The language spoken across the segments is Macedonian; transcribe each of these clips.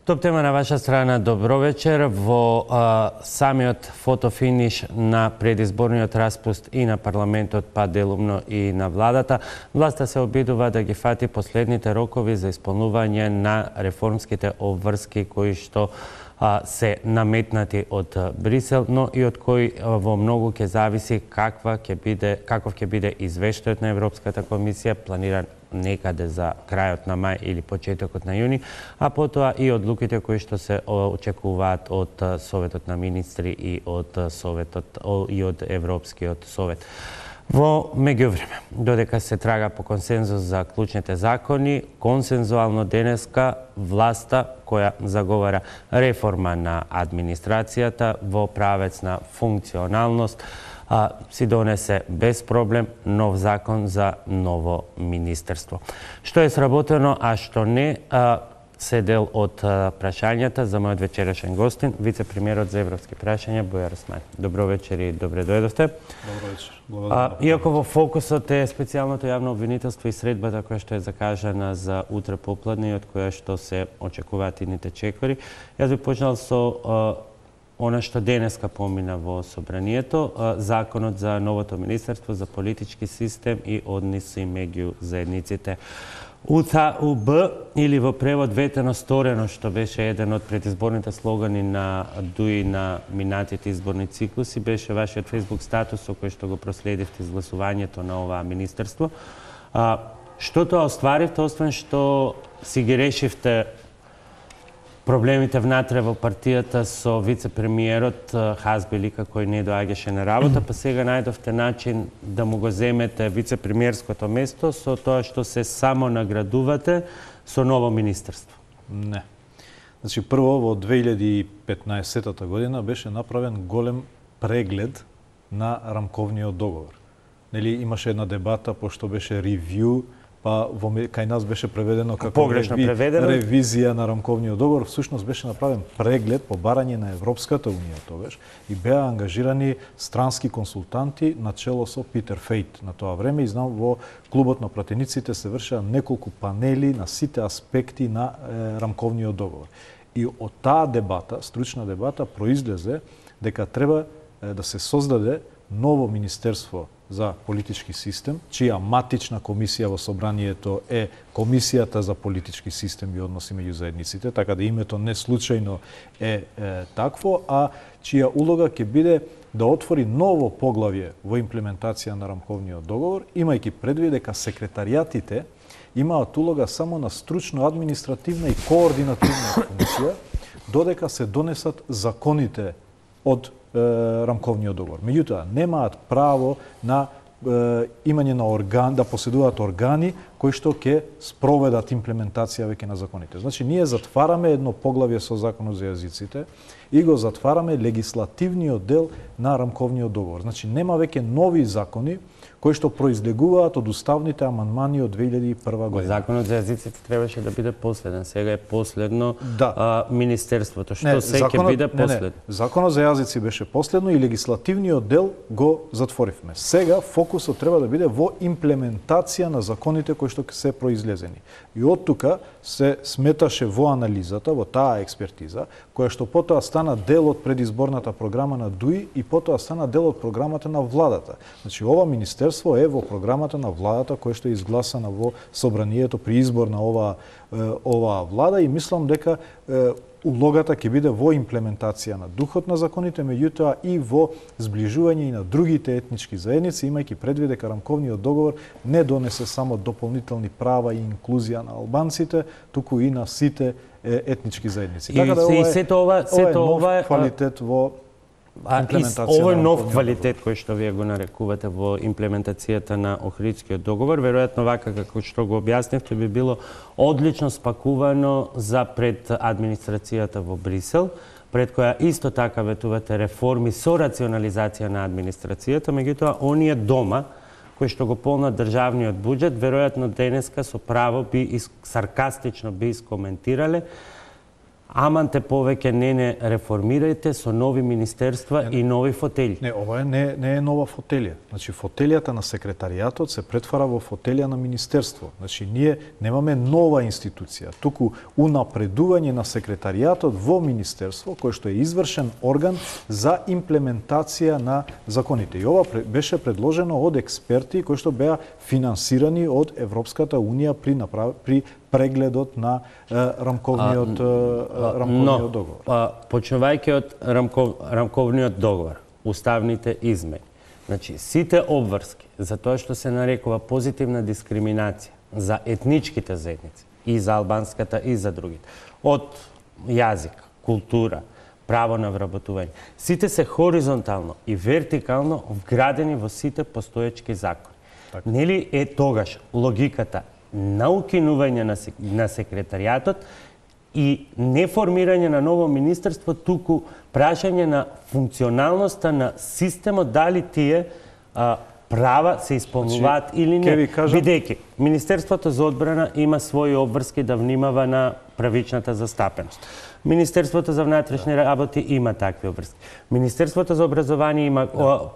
Топ тема на ваша страна, добро вечер. Во самиот фотофиниш на предизборниот распуст и на парламентот, па делумно и на владата, власта се обидува да ги фати последните рокови за исполнување на реформските обврски кои што се наметнати од Брисел, но и од кои во многу ќе зависи каков ќе биде извештајот на Европската комисија, планиран некаде за крајот на мај или почетокот на јуни, а потоа и одлуките кои што се очекуваат од Советот на министри и од Европскиот совет. Во меѓувреме, додека се трага по консензус за клучните закони, консензуално денеска власта која заговара реформа на администрацијата во правец на функционалност, си донесе без проблем нов закон за ново министерство. Што е сработено, а што не, се дел од прашањата за мојот вечерашен гостин, вице-премиерот за европски прашања Бојар Османи. Добро вечер и добре дојдовте. Добро вечер. Иако во фокусот е специјалното јавно обвинителство и средбата која што е закажана за утре попладне и од која што се очекуваат идните чекори, јас би почнал со она што денеска помина во собранието, законот за новото министерство за политички систем и односи меѓу заедниците. УЦАУБ, или во превод ветено сторено, што беше еден од предизборните слогани на ДУИ на минатите изборни циклуси, беше вашиот фейсбук статус со кој што го проследивте изгласувањето на оваа министерство. Што тоа остваривте, освен што си ги решивте проблемите внатре во партијата со вице-премиерот Хазбелика кој не доаѓаше на работа, па сега најдовте начин да му го земете вице-премиерското место со тоа што се само наградувате со ново министерство? Не. Значи, прво во 2015 година беше направен голем преглед на рамковниот договор. Нели имаше една дебата пошто беше ревју, па кај нас беше преведено како ревизија на рамковниот договор, всушност беше направен преглед по барање на Европската унија тогаш и беа ангажирани странски консултанти на чело со Питер Фейт на тоа време, и знам во клубот на пратениците се вршеа неколку панели на сите аспекти на рамковниот договор. И од таа дебата, стручна дебата, произлезе дека треба да се создаде ново министерство за политички систем, чија матична комисија во собранието е Комисијата за политички систем и односи меѓу заедниците, така да името не случајно е такво, а чија улога ќе биде да отвори ново поглавје во имплементација на рамковниот договор, имајќи предвид дека секретаријатите имаат улога само на стручно-административна и координативна комисија, додека се донесат законите од рамковниот договор. Меѓутоа, немаат право на имање на орган, да поседуваат органи кои што ќе спроведат имплементација веќе на законите. Значи, ние затвараме едно поглавје со законот за јазиците и го затвараме легислативниот дел на рамковниот договор. Значи, нема веќе нови закони кои што произлегуваат од уставните амандмани од 2001 година. Законот за јазиците требаше да биде последен. Сега е последно министерството. Што се ќе биде последно? Законот за јазици беше последно и легислативниот дел го затворивме. Сега фокусот треба да биде во имплементација на законите кои што се произлезени. И од тука се сметаше во анализата, во таа експертиза, која што потоа стана дел од предизборната програма на ДУИ и потоа стана дел од програмата на владата. Значи, ова министерство е во програмата на владата која што е изгласана во собранието при избор на оваа влада, и мислам дека улогата ќе биде во имплементација на духот на законите, меѓутоа и во зближување и на другите етнички заедници, имајќи предвид дека рамковниот договор не донесе само дополнителни права и инклузија на албанците, туку и на сите етнички заедници. Така да ова е нов квалитет во имплементација. Овој нов квалитет кој што вие го нарекувате во имплементацијата на Охридскиот договор, веројатно вака како што го објаснивте, би било одлично спакувано за пред администрацијата во Брисел, пред која исто така ветувате реформи со рационализација на администрацијата, меѓутоа оние дома кои што го полнат државниот буџет, веројатно денеска со право саркастично би искоментирале аман те повеќе не реформирајте со нови министерства и нови фотели. Не, ова не е нова фотелија. Значи, фотелијата на секретаријатот се претвара во фотелија на министерство. Значи, ние немаме нова институција, туку унапредување на секретаријатот во министерство, кој што е извршен орган за имплементација на законите. И ова беше предложено од експерти кои што беа финансирани од Европската Унија при прегледот на рамковниот договор. Почнувајќи од рамковниот договор, уставните измени. Значи, сите обврски за тоа што се нарекува позитивна дискриминација за етничките заедници, и за албанската и за другите, од јазик, култура, право на вработување, сите се хоризонтално и вертикално вградени во сите постоечки закони. Нели е тогаш логиката на укинување на секретаријатот и не формирање на ново министерство, туку прашање на функционалноста на системот, дали тие права се исполнуваат или не. Бидејќи Министерството за одбрана има своји обврски да внимава на правичната застапеност. Министерството за внатрешни работи има такви обврски. Министерството за образование има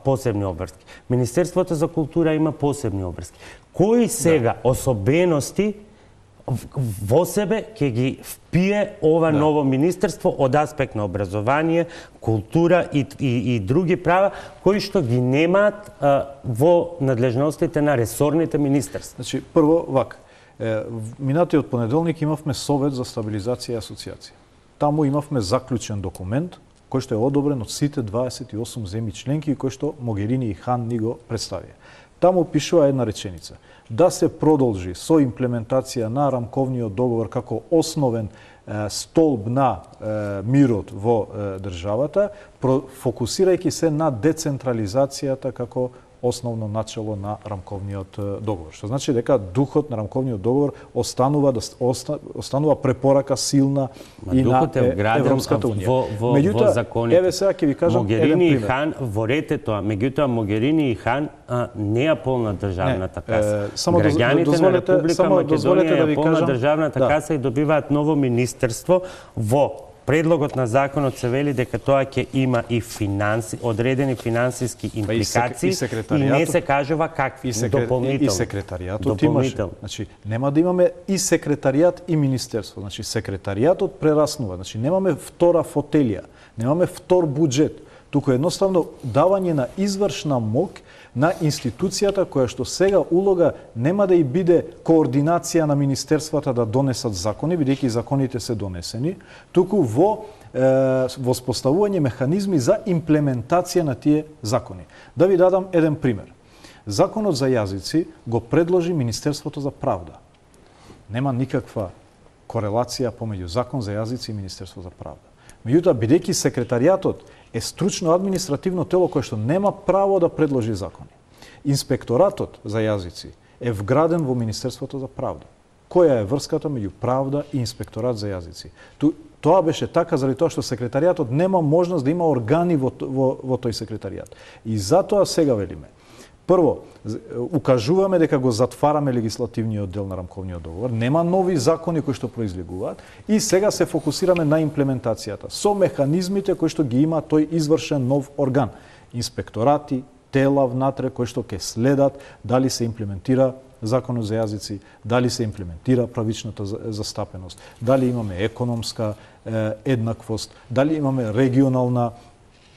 посебни обврски. Министерството за култура има посебни обврски. Кои сега особености во себе ќе ги впие ова ново министерство од аспект на образование, култура и други права, кои што ги немаат во надлежностите на ресорните министерства? Значи, прво, вака, минатиот понеделник имавме Совет за стабилизација и асоциација. Таму имавме заклучен документ, кој што е одобрен од сите 28 земји членки и кој што Могерини и Хан ни го представија. Таму пишува една реченица: да се продолжи со имплементација на рамковниот договор како основен столб на мирот во државата, фокусирајќи се на децентрализацијата како основно начело на рамковниот договор. Што значи дека духот на рамковниот договор останува препорака силна и на Европската Унија. Меѓутоа, законите. Еве сега ќе ви кажам Могерини и Хан ворете тоа, меѓутоа Могерини и Хан не ја полна државната каса. Граѓаните на Република Македонија ја полна државната каса и добиваат ново министерство. Во предлогот на законот се вели дека тоа ќе има и одредени финансиски импликации и не се кажува какви, дополнително. И секретаријатот имаше. Значи, нема да имаме и секретаријат и министерство. Значи, секретаријатот прераснува. Значи, немаме втора фотелија, немаме втор буџет, туку едноставно давање на извршна мок на институцијата која што сега улога нема да и биде координација на министерствата да донесат закони, бидејќи законите се донесени, туку во воспоставување механизми за имплементација на тие закони. Да ви дадам еден пример. Законот за јазици го предложи Министерството за правда. Нема никаква корелација помеѓу Закон за јазици и Министерство за правда. Меѓутоа, бидејќи секретаријатот е стручно административно тело кое што нема право да предложи закони. Инспекторатот за јазици е вграден во Министерството за правда. Која е врската меѓу правда и инспекторат за јазици? Тоа беше така заради тоа што секретаријатот нема можност да има органи во тој секретаријат. И затоа сега велиме: прво, укажуваме дека го затвараме легислативниот дел на рамковниот договор, нема нови закони кои што произлегуваат и сега се фокусираме на имплементацијата со механизмите кои што ги има тој извршен нов орган. Инспекторати, тела внатре кои што ќе следат дали се имплементира Законот за јазици, дали се имплементира правичната застапеност, дали имаме економска еднаквост, дали имаме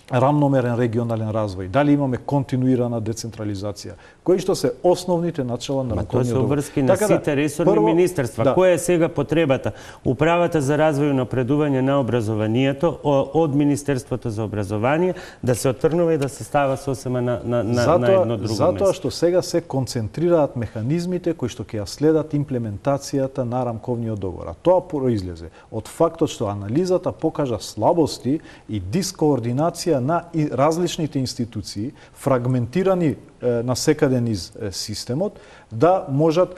рамномерен регионален развој, дали имаме континуирана децентрализација, кои што се основните начела на рамковниот договор. Тоа се обврски на сите ресорни министерства. Која е сега потребата? Управата за развој и напредување на образованието од Министерството за образование да се отрнува и да се става сосема на едно друго место. Затоа што сега се концентрираат механизмите кои што ќе ја следат имплементацијата на рамковниот договор. А тоа произлезе од фактот што анализата покажа слабости и дискоординација на различните институции, фрагментирани на секаде низ системот, да можат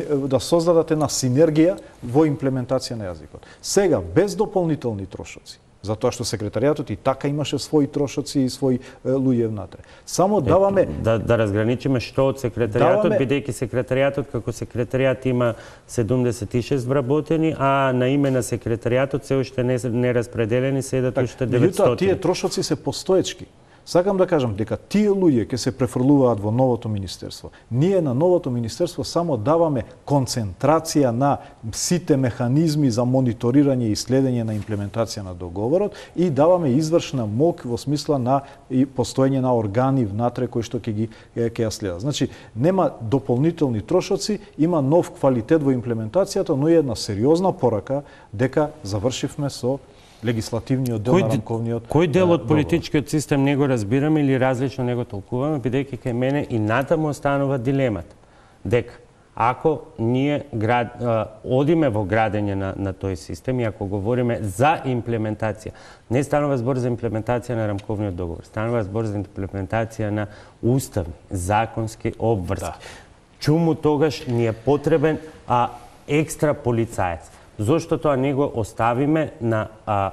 да создадат една синергија во имплементација на јазикот. Сега, без дополнителни трошоци, Затоа што секретаријатот и така имаше свои трошоци и свои луѓе внатре. Само даваме да разграничиме што од секретаријатот, бидејќи секретаријатот како секретаријат има 76 вработени, а на име на секретаријатот се уште не распределени седат уште 900. Тие трошоци се постоечки. Сакам да кажам дека тие луѓе ќе се префрлуваат во новото министерство. Ние на новото министерство само даваме концентрација на сите механизми за мониторирање и следење на имплементација на договорот и даваме извршна мок во смисла на и постоење на органи внатре кои што ќе ја следат. Значи нема дополнителни трошоци, има нов квалитет во имплементацијата, но и една сериозна порака дека завршивме со легислативниот дел на рамковниот договор. Кој дел од политичкиот систем не го разбираме или различно не го толкуваме, бидејќи кај мене и натаму останува дилемата дека ако ние одиме во градење на тој систем и ако говориме за имплементација, не станува збор за имплементација на рамковниот договор, станува збор за имплементација на уставни, законски обврски. Чуму тогаш ни е потребен екстра полицаец. Зошто тоа не го оставиме на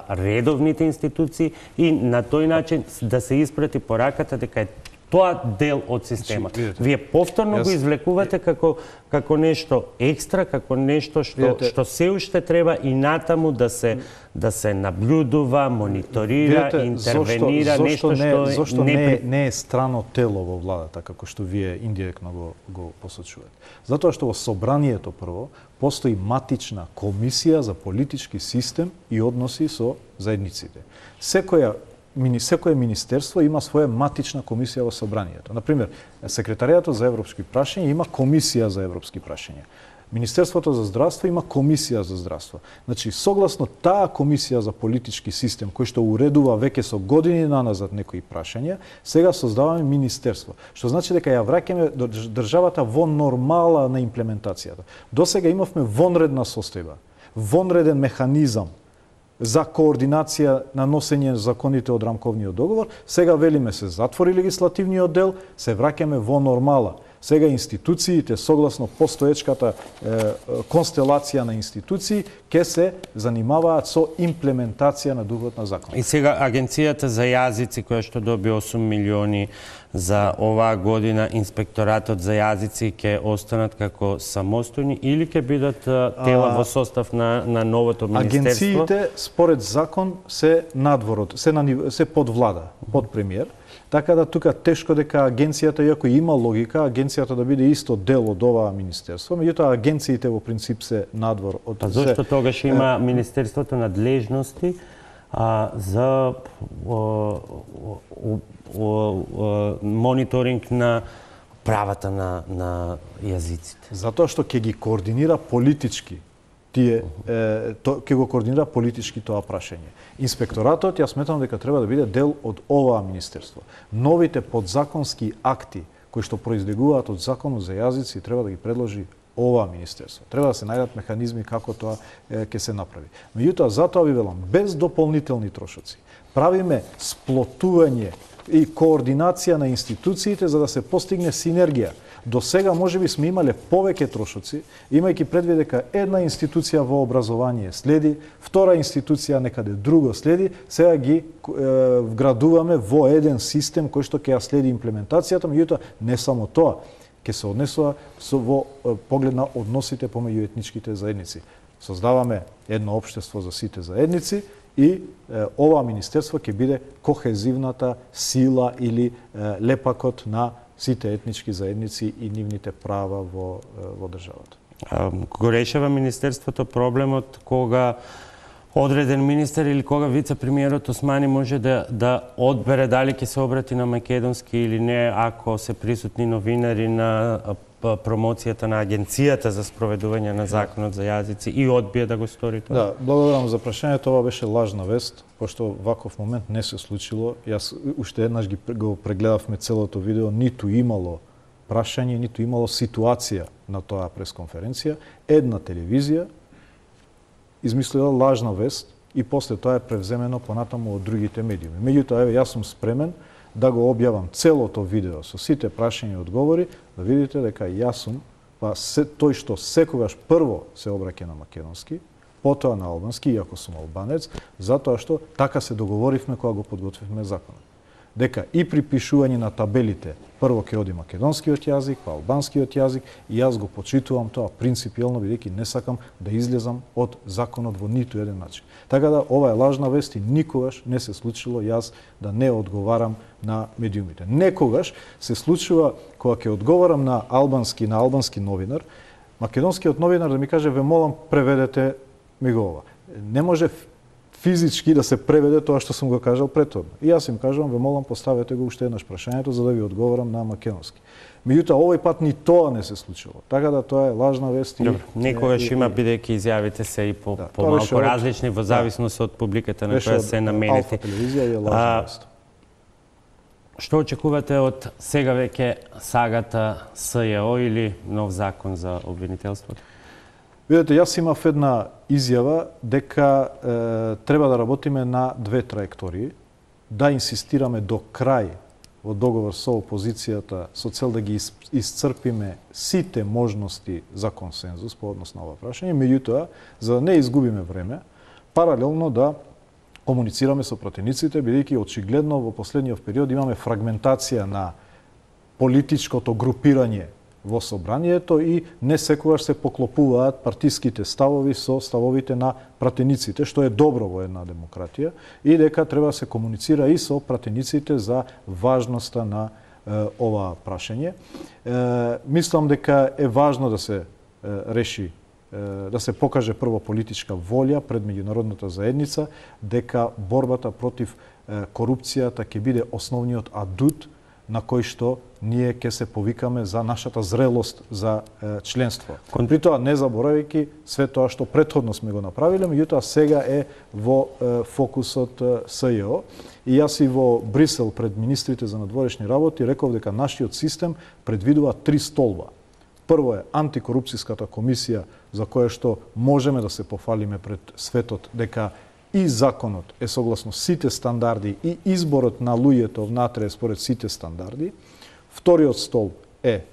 редовните институции и на тој начин да се испрати пораката дека е тоа дел од системот. Вие повторно го извлекувате како нешто екстра, како нешто што се уште треба и натаму да се наблюдува, мониторира, интервенира, нешто што зошто не е страно тело во владата, како што вие индиректно го посочувате. Затоа што во собранието прво постои матична комисија за политички систем и односи со заедниците. Секое министерство има своја матична комисија во собранието. Например, секретаријатот за европски прашања има комисија за европски прашања. Министерството за здравство има комисија за здравство. Значи, согласно таа комисија за политички систем, кој што уредува веќе со години наназад некои прашања, сега создаваме министерство. Што значи дека ја враќаме државата во нормала на имплементацијата. Досега имавме вонредна состојба, вонреден механизам за координација на носење законите од рамковниот договор. Сега велиме се затвори легислативниот дел, се враќаме во нормала. Сега институциите, согласно постоечката констелација на институции, ќе се занимаваат со имплементација на духот на закон. И сега Агенцијата за јазици, која што доби 8 милиони за оваа година, инспекторатот за јазици ќе останат како самостојни или ќе бидат тела во состав на новото министерство? Агенциите, според закон, се надвор, се под влада, под премиер. Така да тука тешко дека агенцијата, иако има логика, агенцијата да биде исто дел од оваа министерство, меѓутоа агенциите во принцип се надвор од се. Зошто тогаш има министерството надлежности за мониторинг на правата на јазиците? Затоа што ќе ги координира политички ќе го координира политички тоа прашање. Инспекторатот, ја сметам дека треба да биде дел од оваа министерство. Новите подзаконски акти кои што произлегуваат од законот за јазици треба да ги предложи оваа министерство. Треба да се најдат механизми како тоа ќе се направи. Меѓутоа, затоа ви велам, без дополнителни трошоци, правиме сплотување и координација на институциите за да се постигне синергија. До сега можеби сме имале повеќе трошоци, имајќи предвид дека една институција во образование следи, втора институција некаде друго следи, сега ги вградуваме во еден систем кој што ќе ја следи имплементацијата, меѓутоа не само тоа, ќе се однесува во поглед на односите помеѓу етничките заедници. Создаваме едно општество за сите заедници и ова министерство ќе биде кохезивната сила или лепакот на сите етнички заедници и нивните права во државата. Го решава министерството проблемот кога одреден министер или кога вице-премиерот Османи може да одбере дали ќе се обрати на македонски или не, ако се присутни новинари на промоцијата на Агенцијата за спроведување на законот за јазици и одбие да го стори тоа? Да, благодарам за прашањето. Ова беше лажна вест, пошто ваков момент не се случило. Јас уште еднаш го прегледавме целото видео, ниту имало прашање, ниту имало ситуација на тоа пресконференција. Една телевизија измислила лажна вест и после тоа е превземено понатаму од другите медиуми. Меѓутоа, јас сум спремен да го објавам целото видео со сите прашања и одговори, да видите дека јас сум тој што секогаш прво се обраќа на македонски, потоа на албански, иако сум албанец, затоа што така се договоривме кога го подготвивме законот. Дека и при пишување на табелите, прво ќе оди македонскиот јазик, па албанскиот јазик, и јас го почитувам тоа принципиелно, бидејќи не сакам да излезам од законот во ниту еден начин. Така да, ова е лажна вест и никогаш не се случило јас да не одговарам на медиумите. Некогаш се случува кога ќе одговарам на албански новинар, македонскиот новинар да ми каже: "Ве молам, преведете ми го ова." Не може физички да се преведе тоа што сум го кажал претходно. И јас им кажувам: "Ве молам, поставете го уште еднаш прашањето за да ви одговорам на македонски." Меѓутоа, овој пат ни тоа не се случило. Така да тоа е лажна вест. Добро, некогаш има, бидејќи изјавите се и помалку различни во зависност од публиката на која се наменети. Алфа телевизија е лажна вест. Што очекувате од сега веќе сагата СЈО или нов закон за обвинителството? Видете, јас имав една изјава дека треба да работиме на две траектории, да инсистираме до крај во договор со опозицијата со цел да ги исцрпиме сите можности за консензус по однос на ова прашање, меѓутоа, за да не изгубиме време, паралелно да комуницираме со пратениците, бидејќи очигледно во последниот период имаме фрагментација на политичкото групирање во собранието и не секогаш се поклопуваат партиските ставови со ставовите на пратениците, што е добро во една демократија, и дека треба да се комуницира и со пратениците за важноста на ова прашање. Мислам дека е важно да се реши, да се покаже прво политичка волја пред меѓународната заедница, дека борбата против корупцијата ќе биде основниот адут на кој што ние ќе се повикаме за нашата зрелост за членство. При тоа не заборавајќи све тоа што претходно сме го направиле, меѓутоа сега е во фокусот СЈО. И јас и во Брисел пред министрите за надворешни работи реков дека нашиот систем предвидува 3 столба. Прво е антикорупцијската комисија, за која што можеме да се пофалиме пред светот дека и законот е согласно сите стандарди и изборот на луѓето внатре според сите стандарди. Вториот столб е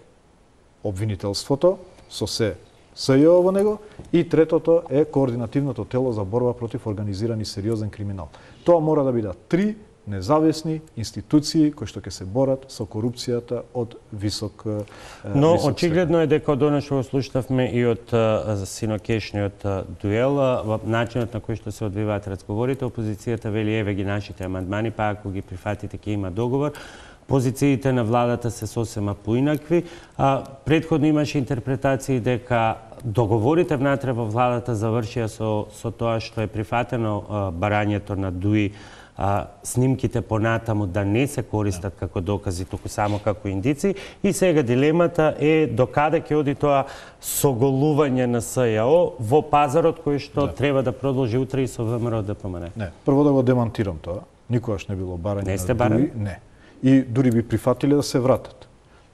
обвинителството со се СЈО во него, и третото е координативното тело за борба против организиран и сериозен криминал. Тоа мора да бидат 3 независни институции кои што ќе се борат со корупцијата од висок Но очигледно е дека од она што го слушнавме и од синокешниот дуел, во начинот на кој што се одвиваат разговорите, опозицијата вели: "Еве ги нашите амандмани, па ако ги прифатите ќе има договор." Позициите на владата се сосема поинакви. Претходно имаше интерпретации дека договорите внатре во владата завршија со тоа што е прифатено барањето на ДУИ, снимките понатаму да не се користат како докази, туку само како индици. И сега дилемата е докаде ќе оди тоа соголување на СЈО во пазарот кој што треба да продолжи утре и со ВМРО ДПМН. Не, прво да го демантирам тоа. Никогаш не било барање не сте на ДУИ. Не. И дури би прифатиле да се вратат.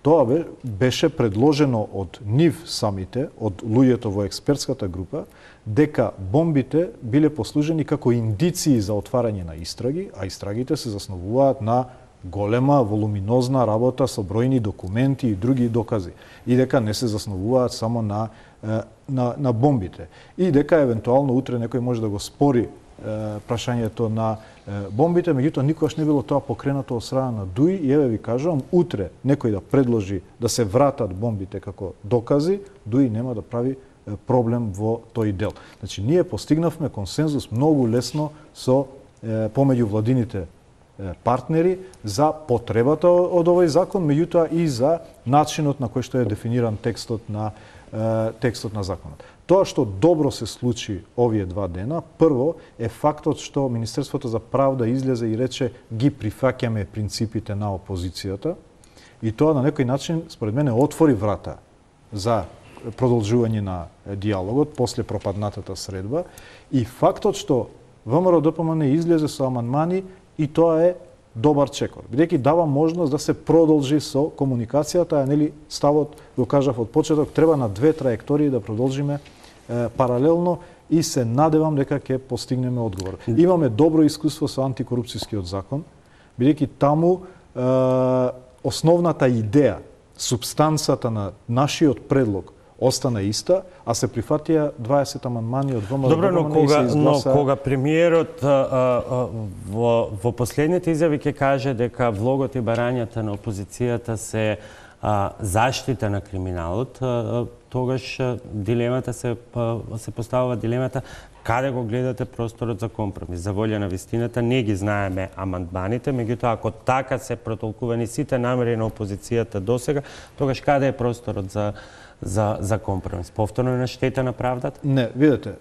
Тоа беше предложено од нив самите, од луѓето во експертската група, дека бомбите биле послужени како индиции за отварање на истраги, а истрагите се засновуваат на голема, волуминозна работа со бројни документи и други докази. И дека не се засновуваат само на бомбите. И дека евентуално утре некој може да го спори прашањето на бомбите, меѓутоа никогаш не било тоа покренато од страна на ДУИ. И еве ви кажувам, утре некој да предложи да се вратат бомбите како докази, ДУИ нема да прави проблем во тој дел. Значи, ние постигнавме консензус многу лесно со помеѓу владините партнери за потребата од овој закон, меѓутоа и за начинот на кој што е дефиниран текстот на законот. Тоа што добро се случи овие 2 дена, прво е фактот што Министерството за правда излезе и рече: "Ги прифаќаме принципите на опозицијата", и тоа на некој начин според мене отвори врата за продолжување на диалогот после пропаднатата средба, и фактот што ВМРО ДПМН излезе со амандмани, и тоа е добар чекор, бидејќи дава можност да се продолжи со комуникацијата, а нели ставот го кажав од почеток, треба на 2 траектории да продолжиме паралелно, и се надевам дека ќе постигнеме одговор. Имаме добро искуство со антикорупцијскиот закон, бидејќи таму основната идеја, субстанцата на нашиот предлог остана иста, а се прифатија 20 амандмани од ВМРО. Добро, но кога премиерот во последните изјави ќе каже дека влогот и барањата на опозицијата се заштита на криминалот, тогаш дилемата се поставува дилемата каде го гледате просторот за компромис. За волја на вистината не ги знаеме амандманите, меѓутоа ако така се протолкувани сите намери на опозицијата досега, тогаш каде е просторот за компромис? Повторно на штета на правдата? Не, видете,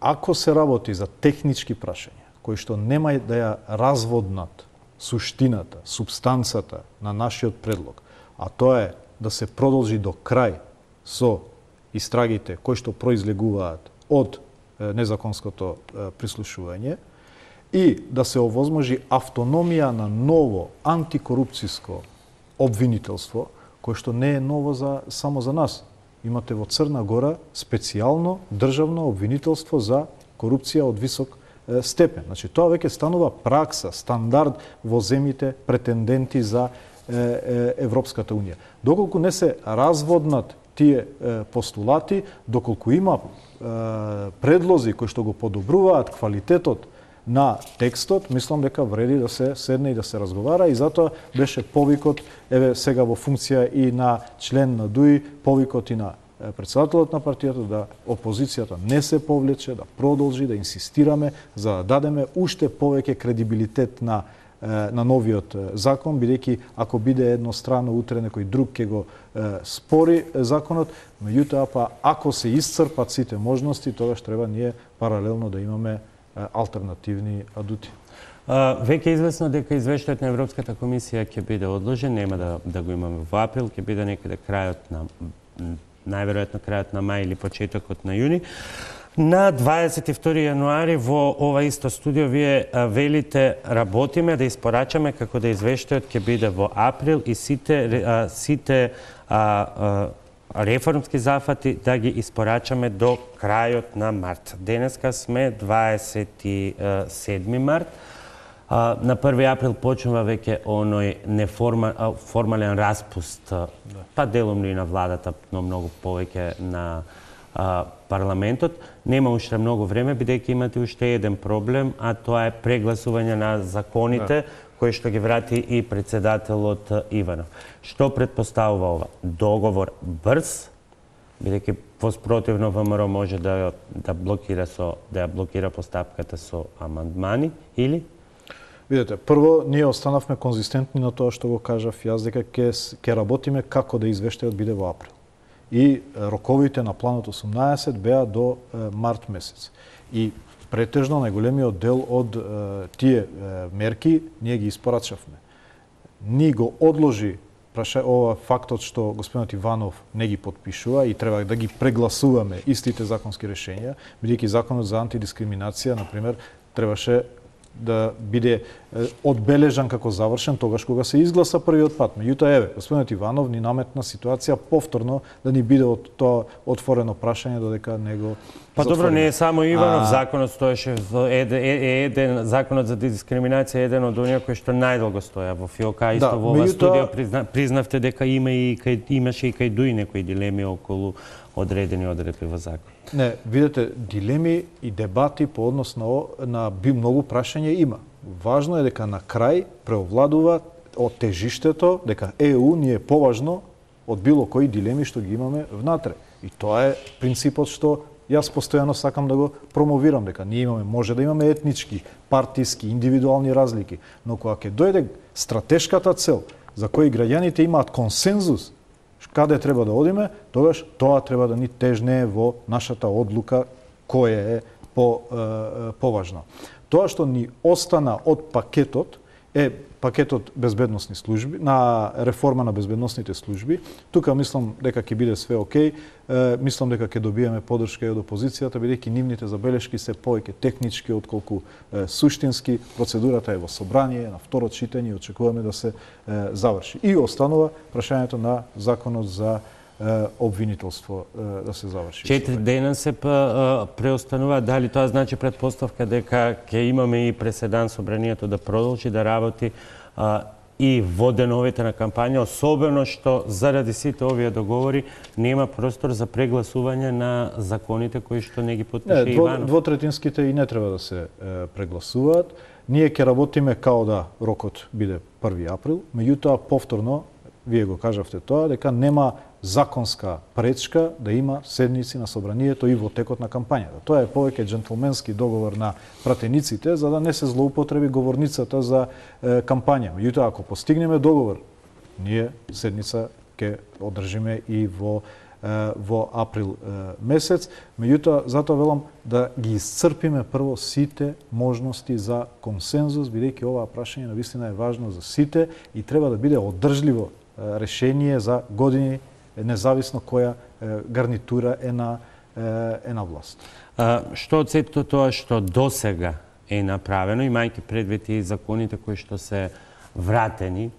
ако се работи за технички прашања, кои што нема да ја разводнат суштината, субстанцата на нашиот предлог, а тоа е да се продолжи до крај со истрагите кои што произлегуваат од незаконското прислушување и да се овозможи автономија на ново антикорупцијско обвинителство, кое што не е ново само за нас. Имате во Црна Гора специјално државно обвинителство за корупција од висок степен. Значи, тоа веќе станува пракса, стандард во земјите претенденти за Европската Унија. Доколку не се разводнат тие постулати, доколку има предлози кои што го подобруваат квалитетот на текстот, мислам дека вреди да се седне и да се разговара и затоа беше повикот, еве сега во функција и на член на ДУИ, повикот и на председателот на партијата да опозицијата не се повлече, да продолжи, да инсистираме за да дадеме уште повеќе кредибилитет на новиот закон, бидејќи ако биде еднострано утре некој друг ќе го спори законот, меѓутоа па ако се исцрпат сите можности, тогаш треба ние паралелно да имаме алтернативни адути. Веќе известно дека извештајот на Европската комисија ќе биде одложен, нема да го имаме во април, ќе биде некаде крајот на најверојатно крајот на мај или почетокот на јуни. На 22 јануари во ова исто студио вие велите работиме да испорачаме како да извештајот ќе биде во април и сите реформски зафати да ги испорачаме до крајот на март. Денеска сме 27 март. На 1 април почнува веќе оној формален распуст, па делумно и на владата, но многу повеќе на парламентот. Нема уште многу време, бидејќи имате уште еден проблем, а тоа е прегласување на законите, кои што ги врати и председателот Иванов. Што предпоставува ова? Договор брз, бидејќи воспротивно ВМРО може да ја блокира постапката со амандмани, или? Видете, прво, ние останавме конзистентни на тоа што го кажав јас, дека ќе работиме како да извештајот биде во април. И роковите на планот 18 беа до март месец. И претежно најголемиот дел од тие мерки ние ги испорачавме. Ни го одложи ова фактот што господинот Иванов не ги подпишува и треба да ги прегласуваме истите законски решенија, бидејќи законот за антидискриминација, например, требаше да биде одбележан како завршен тогаш кога се изгласа првиот пат. Меѓутоа, еве, господинот Иванов ни наметна ситуација повторно да ни биде од тоа отворено прашање додека него Па добро, не е само Иванов, законот стоеше законот за дискриминација еден од оние кои што најдолго стоја во ФИОК, исто во ова студио признавте дека имаше и кај ДУИ некои дилеми околу одредени одредби во закон. Не, видете, дилеми и дебати по однос на многу прашања има. Важно е дека на крај преовладува од тежиштето дека ЕУ ни е поважно од било кои дилеми што ги имаме внатре. И тоа е принципот што јас постојано сакам да го промовирам, дека ние може да имаме етнички, партиски, индивидуални разлики, но кога ќе дојде стратешката цел за кој граѓаните имаат консензус каде треба да одиме, тогаш тоа треба да ни тежнее во нашата одлука која е поважна. Тоа што ни остана од пакетот е пакетот безбедносни служби, на реформа на безбедносните служби. Тука мислам дека ќе биде све окей. Мислам дека ќе добиеме поддршка и од опозицијата, бидејќи нивните забелешки се повеќе технички отколку суштински. Процедурата е во собрание, на второ читање и очекуваме да се заврши. И останува прашањето на законот за обвинителство да се заврши. 4 дена се преостанува. Дали тоа значи предпоставка дека ќе имаме и преседан собранието да продолжи да работи и во деновите на кампања, особено што заради сите овие договори нема простор за прегласување на законите кои што не ги потпише Иванов. Двотретинските и не треба да се прегласуваат. Ние ќе работиме као да рокот биде 1 април, меѓутоа повторно вие го кажавте тоа, дека нема законска пречка да има седници на собранието и во текот на кампањата. Тоа е повеќе джентлменски договор на пратениците, за да не се злоупотреби говорницата за кампања. Меѓутоа, ако постигнеме договор, ние седница ќе одржиме и во април месец. Меѓутоа, затоа велам да ги исцрпиме прво сите можности за консензус, бидејќи оваа прашање навистина е важно за сите и треба да биде одржливо решение за години, независно која гарнитура е на власт. Што од сето тоа што досега е направено, имајќи предвид и законите кои што се вратени,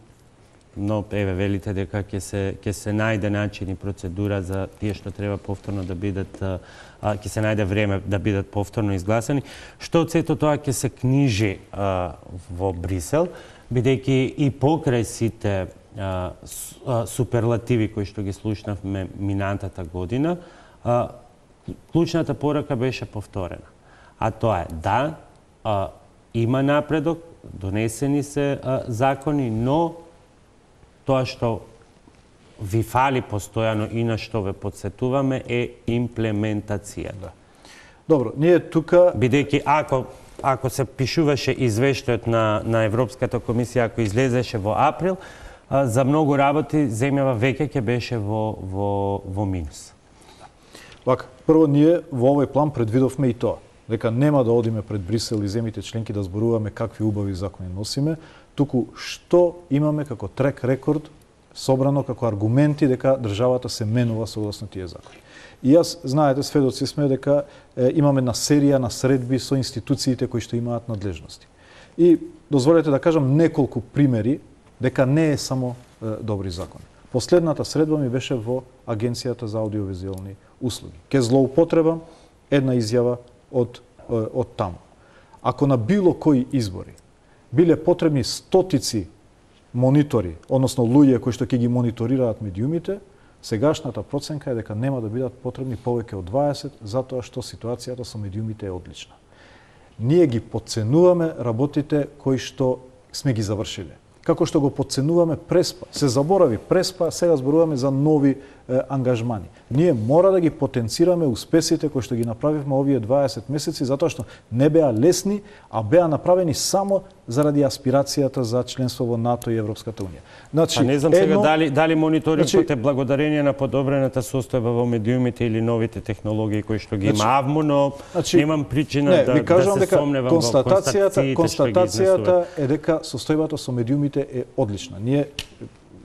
но еве велите дека ќе се најде начин и процедура за тие што треба повторно да бидат, ќе се најде време да бидат повторно изгласани. Што од сето тоа ќе се книжи во Брисел, бидејќи и покрај сите суперлативи кои што ги слушнавме минатата година, клучната порака беше повторена. А тоа е да, има напредок, донесени се закони, но тоа што ви фали постојано и на што ве подсетуваме е имплементацијата. Добро, ние тука... Бидејќи ако се пишуваше извештајот на Европската комисија, ако излезеше во април, за многу работи земјава веќе ќе беше во минус. Вака, прво ние во овој план предвидовме и тоа, дека нема да одиме пред Брисел и земјите членки да зборуваме какви убави закони носиме, туку што имаме како трек рекорд собрано како аргументи дека државата се менува согласно тие закони. И јас, знаете, сведоци сме дека имаме една серија на средби со институциите кои што имаат надлежности. И дозволете да кажам неколку примери дека не е само добри закони. Последната средба ми беше во Агенцијата за аудиовизуелни услуги. Ке злоупотребам една изјава од таму. Ако на било кои избори биле потребни стотици монитори, односно луѓе кои што ќе ги мониторираат медиумите, сегашната проценка е дека нема да бидат потребни повеќе од 20, затоа што ситуацијата со медиумите е одлична. Ние ги подценуваме работите кои што сме ги завршиле. Како што го подценуваме Преспа. Се заборави Преспа, сега зборуваме за нови ангажмани. Ние мора да ги потенцираме успесите кои што ги направивме овие 20 месеци, затоа што не беа лесни, а беа направени само заради аспирацијата за членство во НАТО и Европската унија. Значи, не знам сега дали мониторингот е благодарение на подобрената состојба во медиумите или новите технологии кои што ги има АВМУ, но немам причина да се сомневам во констатацијата е дека состојбата со медиумите е одлична. Ние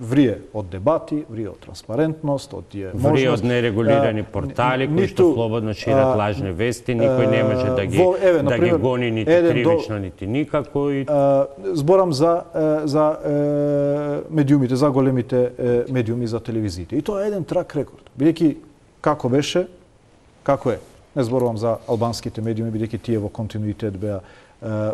врие од дебати, врие од транспарентност, од тие можности. Врие од нерегулирани портали кои што слободно шират лажни вести, никој не може да ги гони нити кривично, нити никако. Зборам за медиумите, за големите медиуми за телевизиите. И тоа е еден трак рекорд. Бидејќи како беше, како е. Не зборувам за албанските медиуми, бидејќи тие во континуитет беа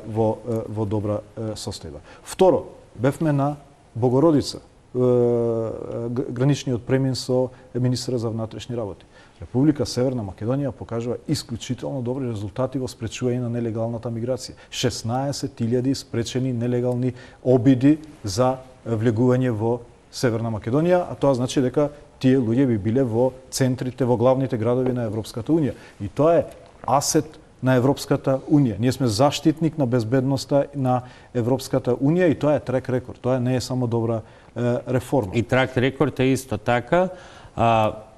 во добра состојба. Второ, бевме на Богородица, граничниот премин со министерот за внатрешни работи. Република Северна Македонија покажува исклучително добри резултати во спречување на нелегалната миграција. 16.000 спречени нелегални обиди за влегување во Северна Македонија, а тоа значи дека тие луѓе би биле во центрите, во главните градови на Европската унија. И тоа е асет на Европската унија. Ние сме заштитник на безбедноста на Европската унија и тоа е трек рекорд. Тоа не е само добра реформа. И трак рекорд е исто така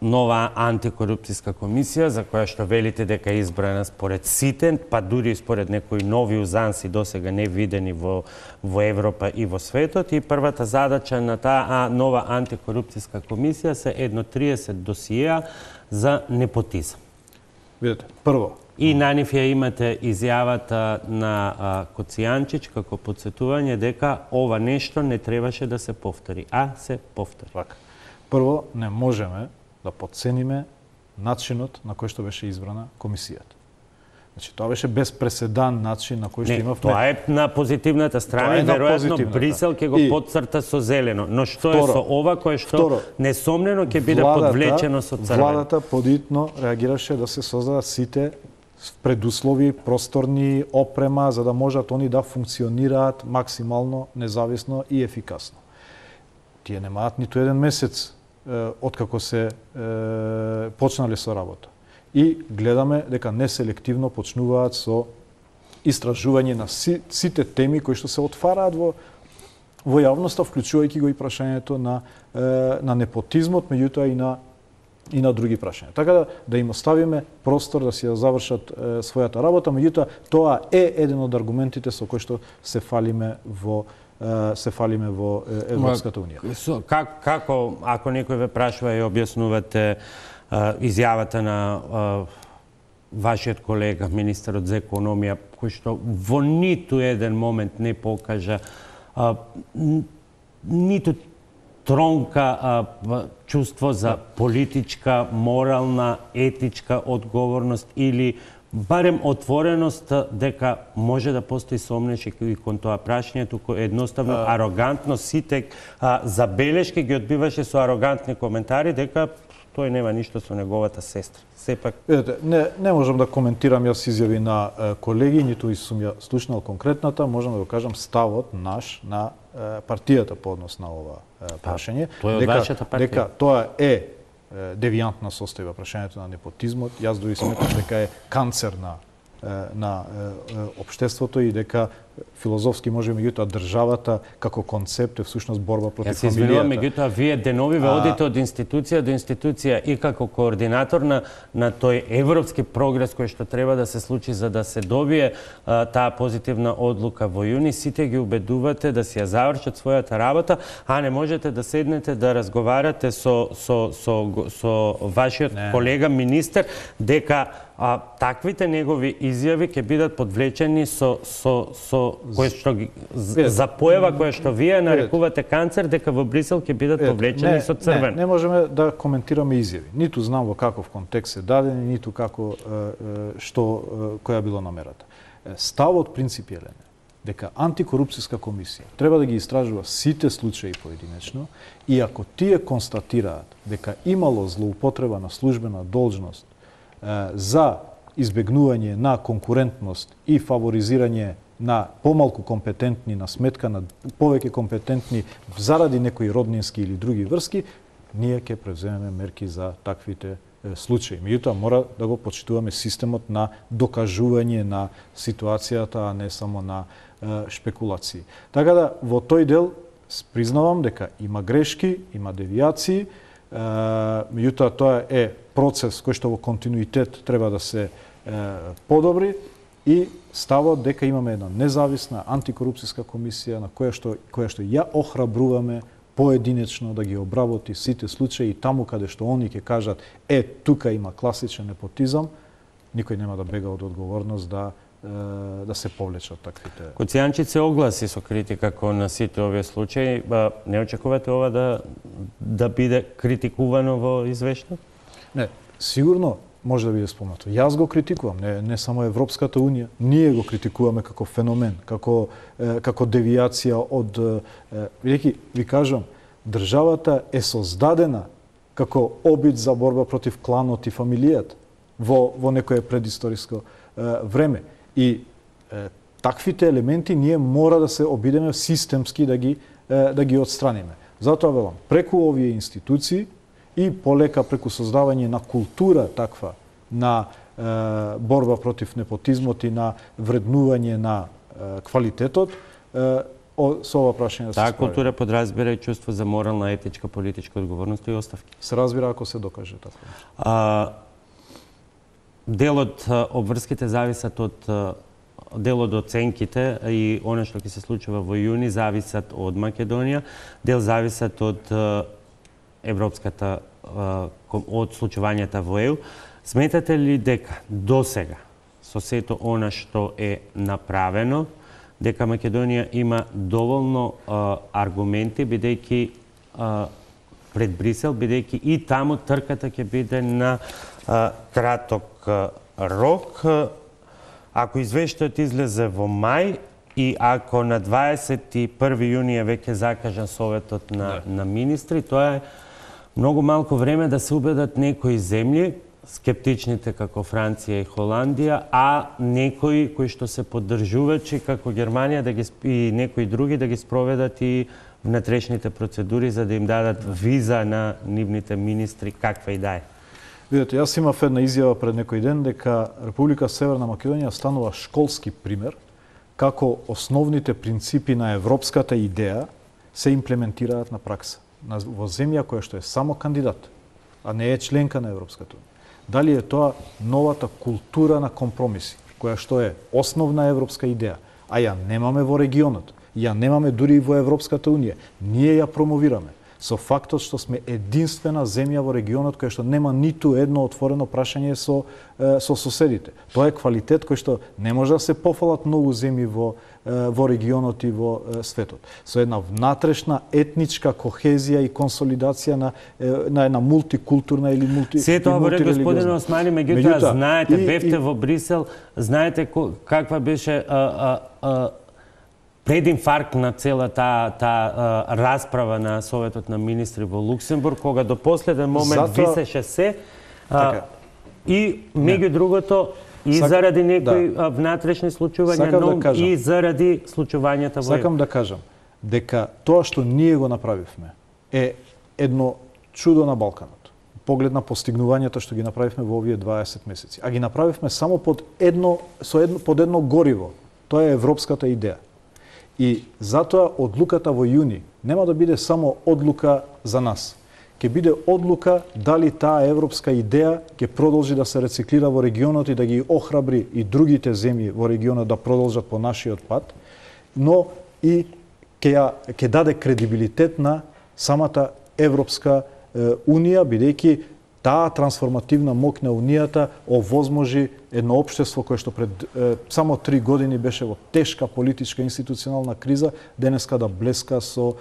нова антикорупцијска комисија, за која што велите дека е избрана според сите, па дури според некои нови узанси досега не видени во Европа и во светот. И првата задача на таа нова антикорупцијска комисија се 30 досиеа за непотизам. Видете, прво, и на нив ја имате изјавата на Коцијанчич како подсетување дека ова нешто не требаше да се повтори, а се повтори. Така. Прво, не можеме да подцениме начинот на кој што беше избрана комисијата. Значи, тоа беше без преседан начин на кој што имавме. Тоа е на позитивната страна и веројатно Брисел ќе го потцрта со зелено. Но што е со ова кое што несомнено ќе биде подвлечено со црвено? Владата подитно реагираше да се создадат сите предуслови, просторни, опрема, за да можат они да функционираат максимално независно и ефикасно. Тие немаат ниту еден месец откако се почнале со работа. И гледаме дека неселективно почнуваат со истражување на сите теми кои што се отвараат во јавноста, вклучувајќи го и прашањето на непотизмот, меѓутоа и на други прашања. Така да им оставиме простор да си ја завршат својата работа, меѓутоа тоа е еден од аргументите со кои што се фалиме во Европската унија. Како, ако некој ве прашува и објаснувате изјавата на вашиот колега, министерот за економија, кој што во ниту еден момент не покажа ниту тронка чувство за политичка, морална, етичка одговорност или барем отвореност дека може да постои сомнеж и кон тоа прашање, туку едноставно арогантно сите забелешки ги одбиваше со арогантни коментари дека тој нема ништо со неговата сестра. Сепак не можам да коментирам јас изјави на колеги, ниту и сум ја слушнал конкретната, можам да го кажам ставот наш на партијата по однос на ова прашање. Тоа е од вашата партија. Дека тоа е девијантна состојба прашањето на непотизмот. Јас дури сметам дека е канцер на општеството и дека филозофски може меѓутоа државата како концепт е всушност борба против фамилијата. Јас се извинувам, меѓутоа вие денови ве одите од институција до институција и како координатор на тој европски прогрес кој што треба да се случи за да се добие таа позитивна одлука во јуни, сите ги убедувате да си ја завршат својата работа, а не можете да седнете да разговарате со вашиот колега министер дека таквите негови изјави ќе бидат подвлечени со кој што за појава која што вие нарекувате канцер, дека во Брисел ќе бидат повлечени со црвено. Не можеме да коментираме изјави. Ниту знам во каков контекст се дадени, ниту како која било намерата. Ставот принципиелен е дека антикорупцијска комисија треба да ги истражува сите случаи поединечно и ако тие констатираат дека имало злоупотреба на службена должност за избегнување на конкурентност и фаворизирање на помалку компетентни на сметка на повеќе компетентни заради некои роднински или други врски, ние ќе преземеме мерки за таквите случаи. Меѓутоа мора да го почитуваме системот на докажување на ситуацијата, а не само на шпекулации. Така да во тој дел признавам дека има грешки, има девијации, меѓутоа тоа е процес кој што во континуитет треба да се подобри и ставот дека имаме една независна антикорупцијска комисија на која што ја охрабруваме поединечно да ги обработи сите случаи таму каде што они ќе кажат тука има класичен непотизам, никој нема да бега од одговорност да се повлечат таквите. Коцијанчиć се огласи со критика кон сите овие случаи. Не очекувате ова да биде критикувано во извештајот? Не, сигурно може да биде спомнато. Јас го критикувам, не само Европската унија. Ние го критикуваме како феномен, како девијација од... Бидејќи, ви кажам, државата е создадена како обид за борба против кланот и фамилијата во некое предисториско време. И таквите елементи ние мора да се обидеме системски да ги отстраниме. Затоа велам, преку овие институции и полека преку создавање на култура таква на борба против непотизмот и на вреднување на квалитетот, со ова прашање да се справи. Таа култура подразбира и чувство за морална, етичка, политичка одговорност и оставки. Се разбира ако се докаже така. Дел од обврските зависат од дел од оценките и она што ќе се случува во јуни зависат од Македонија, дел зависат од европската од случувањата во ЕУ. Сметате ли дека досега со сето она што е направено, дека Македонија има доволно аргументи бидејќи пред Брисел, бидејќи и таму трката ќе биде на краток рок. ако извештајот излезе во мај и ако на 21 јуни е веќе закажан советот на министри, тоа е многу малку време да се убедат некои земји, скептичните како Франција и Холандија, а некои кои што се поддржувачи како Германија и некои други да ги спроведат и внатрешните процедури за да им дадат виза на нивните министри, каква и да е. Видете, јас имав една изјава пред некој ден дека Република Северна Македонија станува школски пример како основните принципи на европската идеја се имплементираат на пракса во земја која што е само кандидат, а не е членка на Европската унија. Дали е тоа новата култура на компромиси, која што е основна европска идеја, а ја немаме во регионот, ја немаме дури и во Европската унија. Ние ја промовираме со фактот што сме единствена земја во регионот која што нема ниту едно отворено прашање со соседите. Тоа е квалитет кој што не може да се пофалат многу земји во регионот и во светот. Со една внатрешна етничка кохезија и консолидација на една мултикултурна или мултирелигиозна. Се тоа бе господин Османи, меѓутоа знаете, бевте во Брисел, знаете каква беше прединфаркт на цела таа расправа на Советот на министри во Луксембург, кога до последен момент висеше се и меѓу другото и заради некои внатрешни случувања, но и заради случувањата во. Сакам да кажам дека тоа што ние го направивме е едно чудо на Балканот. Поглед на постигнувањата што ги направивме во овие 20 месеци. А ги направивме само под едно гориво. Тоа е европската идеја. И затоа одлуката во јуни нема да биде само одлука за нас. Ќе биде одлука дали таа европска идеја ќе продолжи да се рециклира во регионот и да ги охрабри и другите земји во регионот да продолжат по нашиот пат, но и ќе даде кредибилитет на самата Европска унија, бидејќи таа трансформативна мок на унијата овозможи едно општество кое што пред само 3 години беше во тешка политичка институционална криза, денеска да блеска со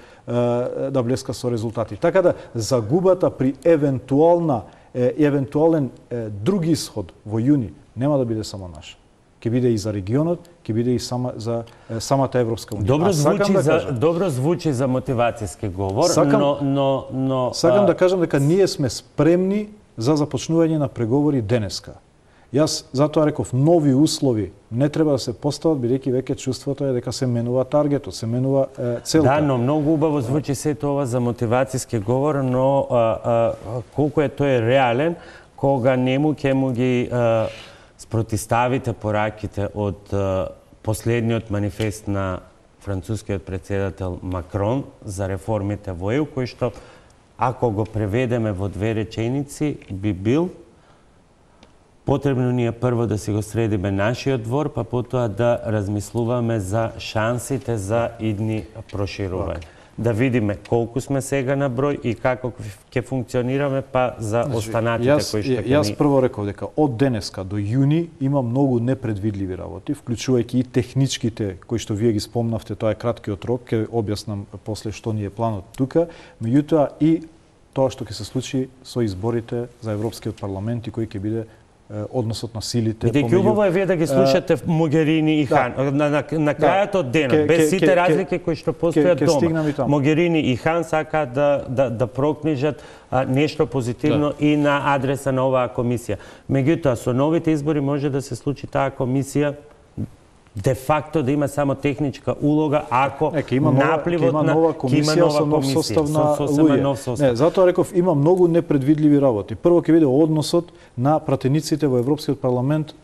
резултати. Така да загубата при евентуален друг исход во јуни нема да биде само наша. Ќе биде и за регионот, ќе биде и за самата Европска унија. Добро звучи за мотивацијски говор, но сакам да кажам дека ние сме спремни за започнување на преговори денеска. Јас затоа реков нови услови не треба да се постават, бидејќи веќе чувството е дека се менува таргетот, се менува целта. Да, но многу убаво звучи сето ова за мотивацијски говор, но колку е тој реален кога нему ќе му ги спротиставите пораките од последниот манифест на францускиот председател Макрон за реформите во ЕУ, кој што, ако го преведеме во 2 реченици, би бил потребно ние прво да си го средиме нашиот двор, па потоа да размислуваме за шансите за идни проширување. Да видиме колку сме сега на број и како ќе функционираме, па за останатите кои што ќе ни... Јас прво реков дека од денеска до јуни има многу непредвидливи работи, вклучувајќи и техничките кои што вие ги спомнавте, тоа е краткиот рок, ќе објаснам после што ни е планот тука, меѓутоа и тоа што ќе се случи со изборите за Европскиот парламент и кој ќе биде односот на силите. Бидејќи убаво е вие да ги слушате Могерини и Хан на крајот од денот, без сите разлики кои што постојат дома. Могерини и Хан сакаат да прокнижат нешто позитивно и на адреса на оваа комисија. Меѓутоа, со новите избори може да се случи таа комисија де факто да има само техничка улога, ако напливот на нова комисија со нов состав на луѓе. Не, затоа реков има многу непредвидливи работи. Прво ќе биде односот на пратениците во Европскиот парламент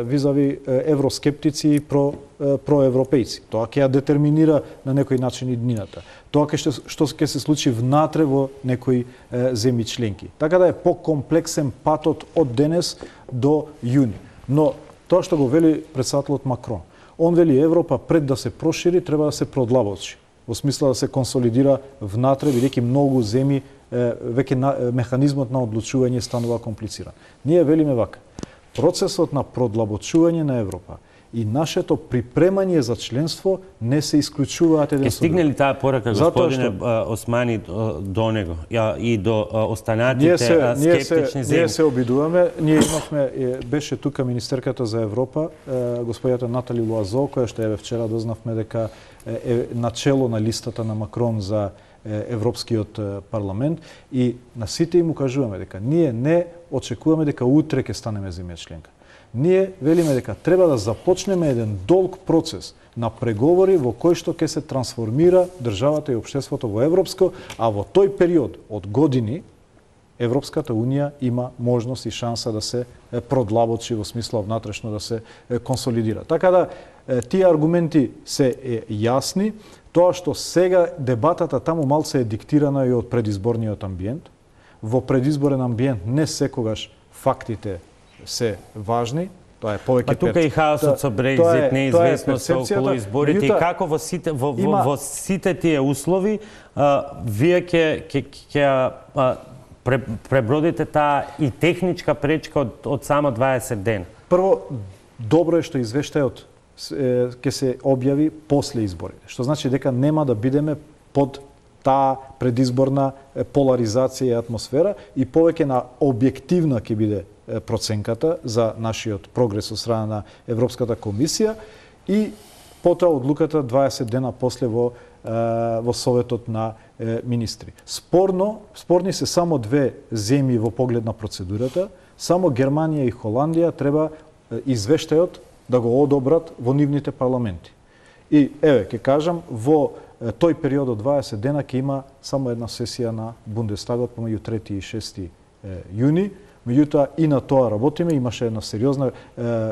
визави евроскептици и проевропејци. Тоа ќе ја детерминира на некој начин иднината. Тоа што ќе се случи внатре во некои земји членки. Така да е покомплексен патот од денес до јуни. Но тоа што го вели председателот Макрон. Он вели Европа пред да се прошири треба да се продлабочи. Во смисла да се консолидира внатре, бидејќи многу земји веќе механизмот на одлучување станува комплициран. Ние велиме вака. Процесот на продлабочување на Европа и нашето припремање за членство не се исклучуваат еден со друг. Стигне ли таа порака, господине Османи, до него и до останатите скептични земји? Ние се обидуваме. Ние имавме, беше тука министерката за Европа, господјата Натали Луазо, која што еве вчера дознавме дека е начело на листата на Макрон за Европскиот парламент, и на сите им кажуваме дека ние не очекуваме дека утре ќе станеме земја членка. Ние велиме дека треба да започнеме еден долг процес на преговори во кој што ќе се трансформира државата и општеството во европско, а во тој период од години Европската унија има можност и шанса да се продлабочи во смисла внатрешно да се консолидира. Така да тие аргументи се јасни. Тоа што сега дебатата таму малце е диктирана и од предизборниот амбиент. Во предизборен амбиент не секогаш фактите се важни. Тоа е повеќе тука и хаосот со Брекзит, неизвестност околу изборите, и како во сите тие услови вие ќе пребродите таа и техничка пречка од само 20 дена. Прво, добро е што извештајот ќе се објави после изборите, што значи дека нема да бидеме под таа предизборна поларизација и атмосфера, и повеќе на објективна ќе биде проценката за нашиот прогрес од страна на Европската комисија, и потоа одлуката 20 дена после во Советот на министри. Спорни се само две земји во поглед на процедурата. Само Германија и Холандија треба извештајот да го одобрат во нивните парламенти. И еве ќе кажам, во тој период од 20 дена ќе има само една сесија на Бундестагот помеѓу 3 и 6 јуни. Меѓутоа и на тоа работиме. Имаше една сериозна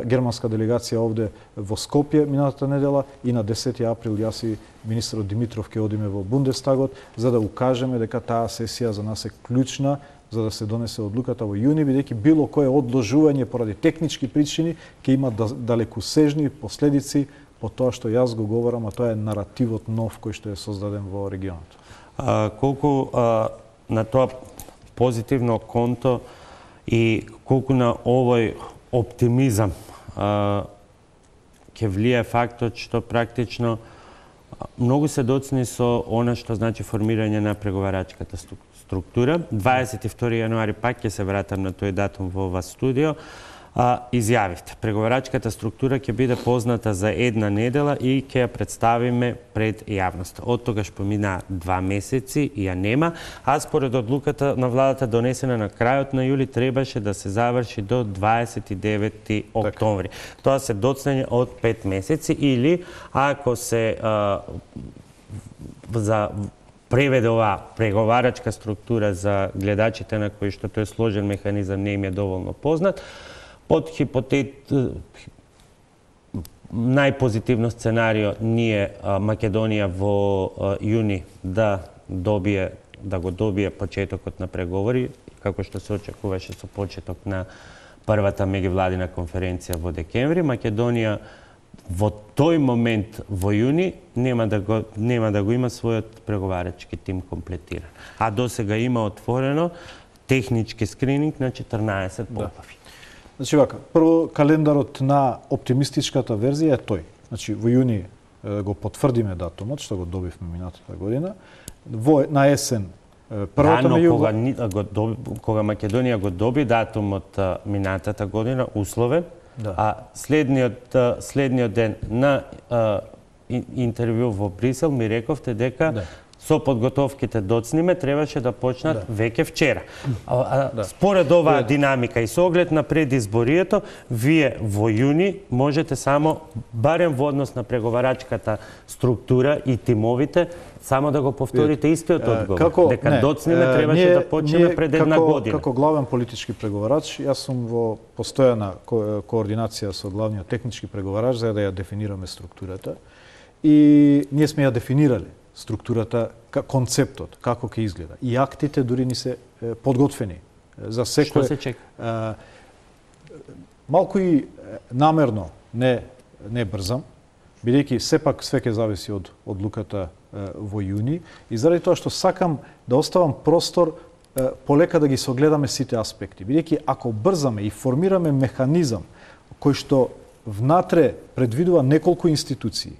германска делегација овде во Скопје минатата недела, и на 10 април јас и министерот Димитров ќе одиме во Бундестагот за да укажеме дека таа сесија за нас е клучна за да се донесе одлуката во јуни, бидејќи било кое одложување поради технички причини ќе има далекосежни последици по тоа што јас го говорам, а тоа е наративот нов кој што е создаден во регионот. Колку на тоа позитивно конто и колку на овој оптимизам ќе влие фактот што практично многу се доцни со она што значи формирање на преговарачката структура. 22 јануари, пак ќе се вратам на тој датум во ова студио, изјавивте. Преговарачката структура ќе биде позната за една недела и ќе ја представиме пред јавноста. Од тогаш помина 2 месеци и ја нема, а според одлуката на владата донесена на крајот на јули требаше да се заврши до 29 октомври. Тоа се доцнење од 5 месеци, или ако се за преведе оваа преговарачка структура за гледачите на кои што тој сложен механизам не им е доволно познат, под најпозитивно сценарио ние Македонија во јуни да го добие почетокот на преговори, како што се очекуваше со почеток на првата меѓувладина конференција во декември. Македонија во тој момент во јуни нема да го има својот преговарачки тим комплетиран. А досега има отворено технички скрининг на 14 поправи. Значи вака, прво календарот на оптимистичката верзија е тој. Значи во јуни го потврдиме датумот што го добивме минатата година. На есен првата кога Македонија го доби датумот минатата година условен, а следниот ден на интервју во Брисел ми рековте дека со подготовките доцниме требаше да почнат веќе вчера. Според оваа динамика и со оглед на предизборието, вие во јуни можете само, барем во однос на преговарачката структура и тимовите, само да го повторите истиот одговор. Дека доцниме требаше да почнеме пред една година. Како главен политички преговарач, јас сум во постојана координација со главниот технички преговарач за да ја дефинираме структурата. И ние сме ја дефинирали структурата, концептот, како ќе изгледа. И актите дури ни се подготвени. За секој... Што се чека? Малку и намерно не брзам, бидејќи сепак све ќе зависи од одлуката во јуни, и заради тоа што сакам да оставам простор полека да ги согледаме сите аспекти. Бидејќи ако брзаме и формираме механизам кој што внатре предвидува неколку институции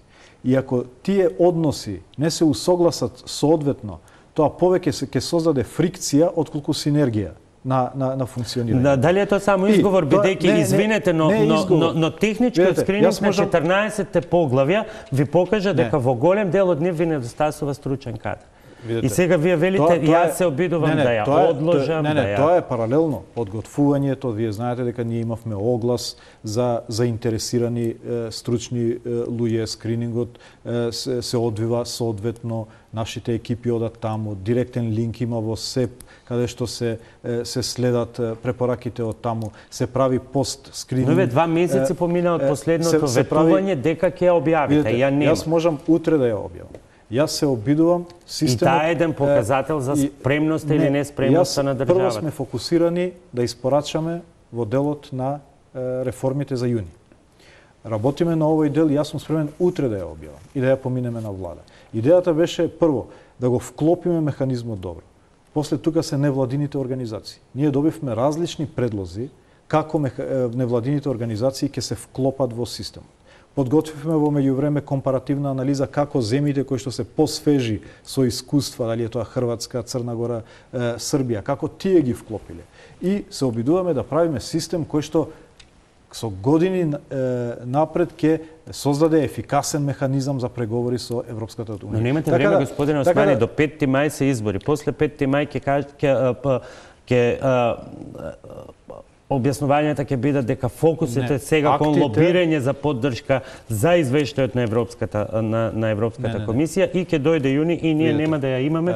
и ако тие односи не се усогласат соодветно, тоа повеќе ќе создаде фрикција отколку синергија на функционирање. Дали е тоа само изговор, бидејќи извинете, но техничкиот скрининг на 14-те поглавја ви покажа дека во голем дел од нив ви недостасува стручен кадар. И сега вие велите, јас се обидувам да ја одложам, тоа е паралелно подготвувањето. Вие знаете дека ние имавме оглас за заинтересирани стручни луѓе, скринингот се одвива соодветно, нашите екипи одат таму, директен линк има во СЕП, каде што се следат препораките од таму, се прави пост скрининг. Но 2 месеци помина од последното ветување дека ќе ја објавите, ја нема. Јас можам утре да ја објавам. Јас се обидувам системот... И таа е еден показател за спремност или неспремност на државата. Прво сме фокусирани да испорачаме во делот на реформите за јуни. Работиме на овој дел и јас сум спремен утре да ја објавам и да ја поминеме на влада. Идејата беше прво да го вклопиме механизмот добро. После тука се невладините организации. Ние добивме различни предлози како невладините организации ќе се вклопат во системот. Подготвивме во меѓувреме компаративна анализа како земјите кои што се посвежи со искуства, дали е тоа Хрватска, Црна Гора, Србија, како тие ги вклопиле. И се обидуваме да правиме систем кој што со години напред ќе создаде ефикасен механизам за преговори со Европската унија. Но немате време, господине Османи, до 5 мај се избори. После 5 мај ќе објаснувањата ќе бидат дека фокусите сега кон лобирање за поддршка за извештајот на Европската комисија и ќе дојде јуни и ние нема да ја имаме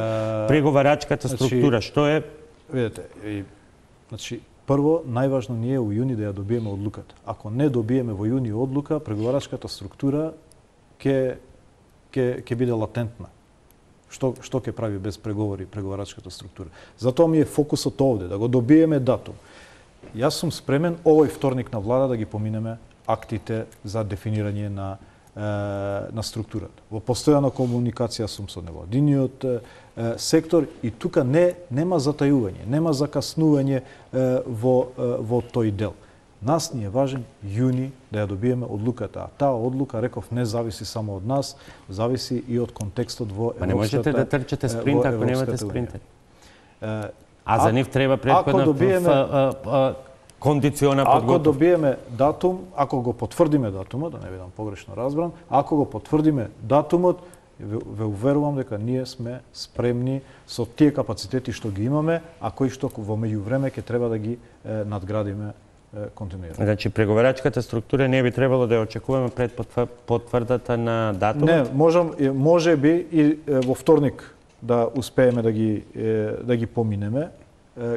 преговарачката структура. Што е? Видете, значи прво најважно ние у јуни да ја добиеме одлуката. Ако не добиеме во јуни одлука, преговарачката структура ќе биде латентна. Што ќе прави без преговори преговарачката структура? Затоа ми е фокусот овде, да го добиеме датум. Јас сум спремен овој вторник на влада да ги поминеме актите за дефинирање на структурата. Во постојана комуникација сум со невладиниот сектор и тука нема затајување, нема закаснување во тој дел. Нас ни е важен јуни да ја добиеме одлуката, а таа одлука, реков, не зависи само од нас, зависи и од контекстот во Европската... Ма не можете да трчате спринт ако немате спринтер. А за нив треба претходна кондициона подготовка. Ако добиеме датум, ако го потврдиме датумот, да не бидам погрешно разбран, ако го потврдиме датумот, ве уверувам дека ние сме спремни со тие капацитети што ги имаме, а кои што во меѓувреме ќе треба да ги надградиме континуирано. Значи преговарачката структура не би требало да ја очекуваме пред потврдата на датумот? Не, може би и во вторник да успееме да ги поминеме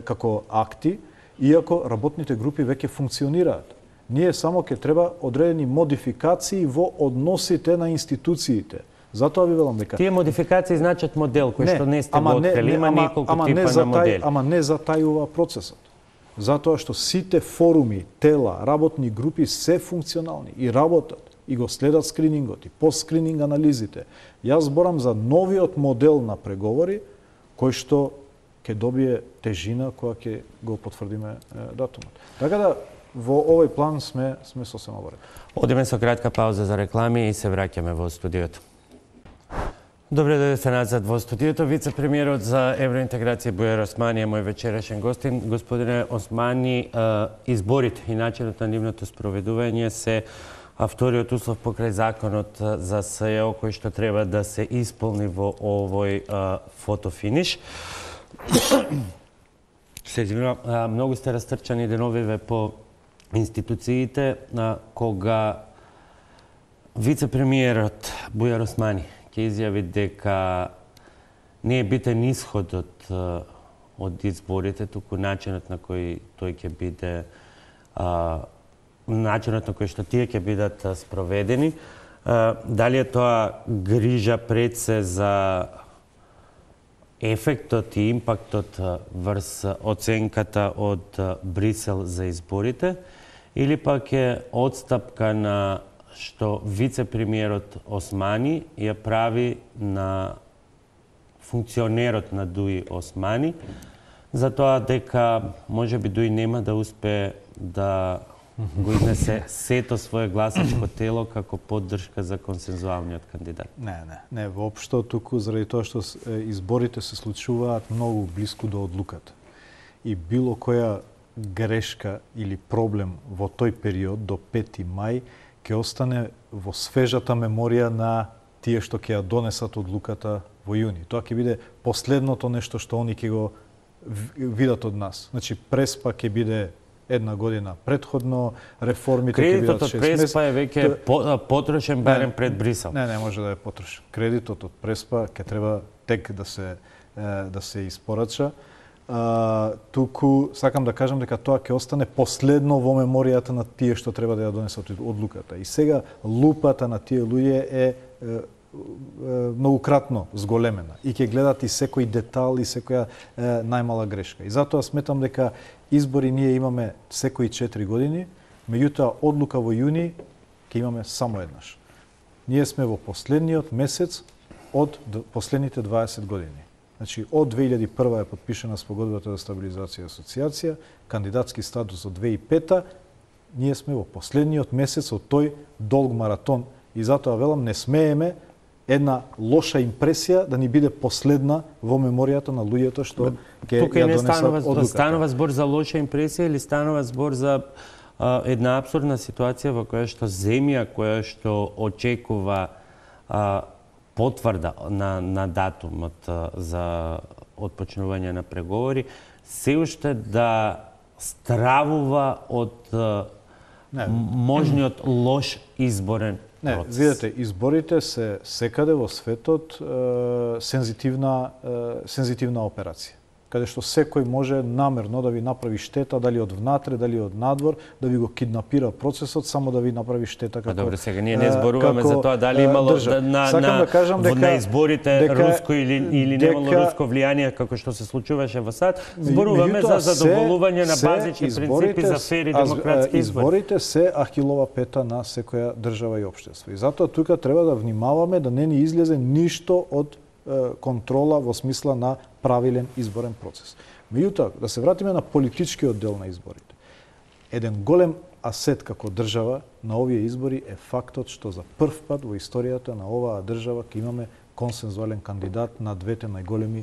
како акти, иако работните групи веќе функционираат. Ние само ќе треба одредени модификации во односите на институциите. Затоа ви велам дека... Тие модификации значат модел кој што не сте го открили, има неколку типа на модели. Ама не затајува процесот. Затоа што сите форуми, тела, работни групи се функционални и работат и го следат скринингот и постскрининг анализите. Јас зборам за новиот модел на преговори кој што ќе добие тежина која ќе го потврдиме датумот. Така да во овој план сме сосема во ред. Одиме со кратка пауза за реклами и се враќаме во студиото. Добре дојдете назад во студиото. Вице-премиерот за евроинтеграција Бујар Османи е мој вечерашен гостин. Господине Османи, изборите и начинот на нивното спроведување се вториот услов покрај законот за СЕО кој што треба да се исполни во овој фотофиниш. Многу сте растрчани деновиве по институциите кога вице-премиерот Бујар Османи ќе изјави дека не е битен исходот од изборите, туку начинот на кој тој ќе биде начинот на кој што тие ќе бидат спроведени. Дали е тоа грижа пред се за ефектот и импактот врз оценката од Брисел за изборите, или пак е одстапка на што вице-премиерот Османи ја прави на функционерот на Дуи Османи, за тоа дека можеби Дуи нема да успее да го изнесе сето свое гласачко тело како поддршка за консензуалниот кандидат? Не, воопшто, туку заради тоа што изборите се случуваат многу блиску до одлуката. И било која грешка или проблем во тој период до 5 мај ќе остане во свежата меморија на тие што ќе ја донесат одлуката во јуни. Тоа ќе биде последното нешто што они ќе го видат од нас. Значи, Преспа ќе биде една година предходно, реформите ќе бидат 6 месеци. Кредитот од Преспа е веќе потрошен барем пред Брисел. Не може да е потрошен. Кредитот од Преспа ќе треба тек да се испорача. Туку сакам да кажам дека тоа ќе остане последно во меморијата на тие што треба да ја донесат одлуката. И сега лупата на тие луѓе е многукратно зголемена и ќе гледат и секој детал и секоја најмала грешка. И затоа сметам дека избори ние имаме секои 4 години, меѓутоа одлука во јуни ќе имаме само еднаш. Ние сме во последниот месец од последните 20 години. Значи, од 2001 е подпишена спогодбата за стабилизација и асоциација, кандидатски статус од 2005, ние сме во последниот месец од тој долг маратон и затоа велам не смееме една лоша импресија да ни биде последна во меморијата на луѓето што ќе ја донесат одлуката. Тука не станува збор за лоша импресија или станува збор за една апсурдна ситуација во која што земја која што очекува потврда на датумот за отпочнување на преговори, се уште да стравува од можниот лош изборен процес. Видете, изборите се секаде во светот сензитивна операција, каде што секој може намерно да ви направи штета, дали од внатре, дали од надвор, да ви го киднапира процесот, само да ви направи штета како. Добре, сега ние не зборуваме за тоа дали имало на изборите руско или немало руско влијание како што се случуваше во САД. Зборуваме за задоволување на базични принципи за фери демократски избори. Изборите се ахилова пета на секоја држава и општество. И затоа тука треба да внимаваме да не ни излезе ништо од контрола во смисла на правилен изборен процес. Меѓутоа, да се вратиме на политичкиот дел на изборите. Еден голем асет како држава на овие избори е фактот што за прв пат во историјата на оваа држава ќе имаме консензуален кандидат на двете најголеми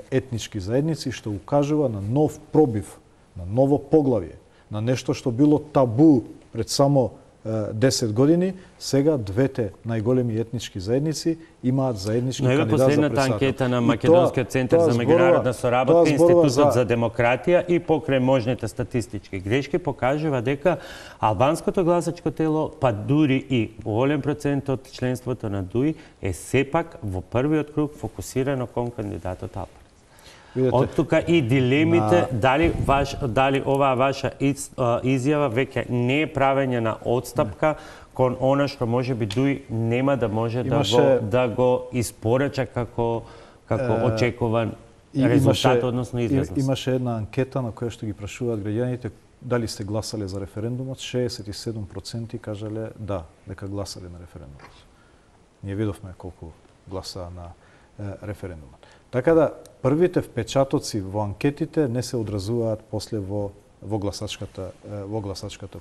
етнички заедници, што укажува на нов пробив, на ново поглавје, на нешто што било табу пред само 10 години, сега двете најголеми етнички заедници имаат заеднички кандидат за председател. Последната анкета на Македонскиот центар за меѓународна соработка, Институтот за демократија и покрај можните статистички грешки покажува дека албанското гласачко тело, па дури и голем процент од членството на ДУИ е сепак во првиот круг фокусирано кон кандидатот Албанец. Од тука и дилемите, дали оваа ваша изјава веќе не е правење на одстапка кон она што може би ДУИ нема да може да го испорача како очекуван резултат, односно излезност. Имаше една анкета на која што ги прашуваат граѓаните дали сте гласале за референдумот, 67% кажале да, дека гласале на референдумот. Ние видовме колку гласаа на референдумот. Така да, првите впечатоци во анкетите не се одразуваат после во гласачката